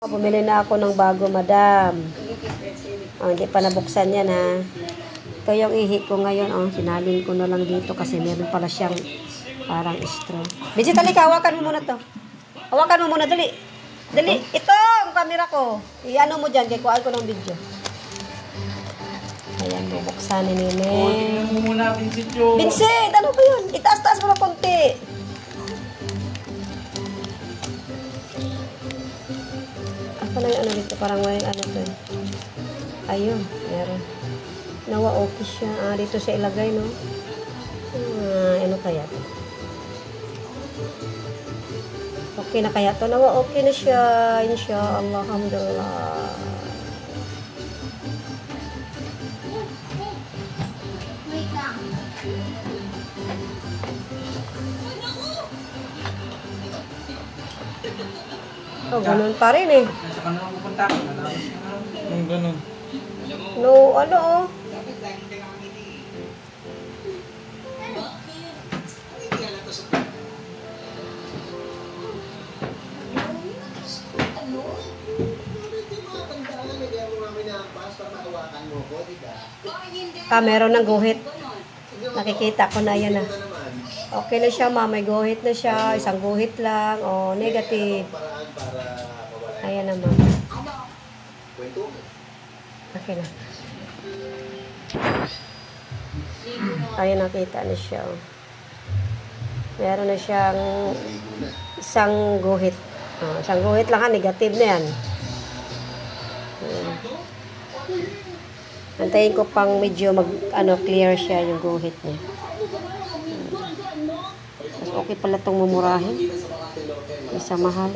Bumili na ako ng bago, madam. Oh, hindi pa nabuksan yan, ha. Ito yung ihi ko ngayon. Oh, sinalin ko na lang dito kasi meron pala siyang parang straw. Bidget, halika, hawakan mo muna to. Hawakan mo muna, dali. Dali, ito ang camera ko. I-ano mo dyan, kaya kuhaan ko ng video. Ayan, bubuksan ni Nene. Tingnan mo muna, Vincent yun. Vincent, ano ba yun? Itaas-taas mo na konti. Ano yung ano dito? Parang may ano to eh. Ayun, meron. Nawa okay siya. Ah, dito siya ilagay, no? Ano kaya to? Okay na kaya to? Nawa okay na siya. Inshallah, alhamdulillah. Oh, ganun pa rin eh. Nasa kanila pupunta. Yung ganun. No, ano oh. Meron ng guhit. Nakikita ko na yan ah. Okay na siya, ma. May guhit na siya. Isang guhit lang. O, negative. Ayan naman. Okay na. Ayan, nakita na siya. Meron na siyang isang guhit. Isang guhit lang ha. Negative na yan. Antayin ko pang medyo clear siya yung guhit niya. Mas okay pala itong mumurahin. Isa mahal.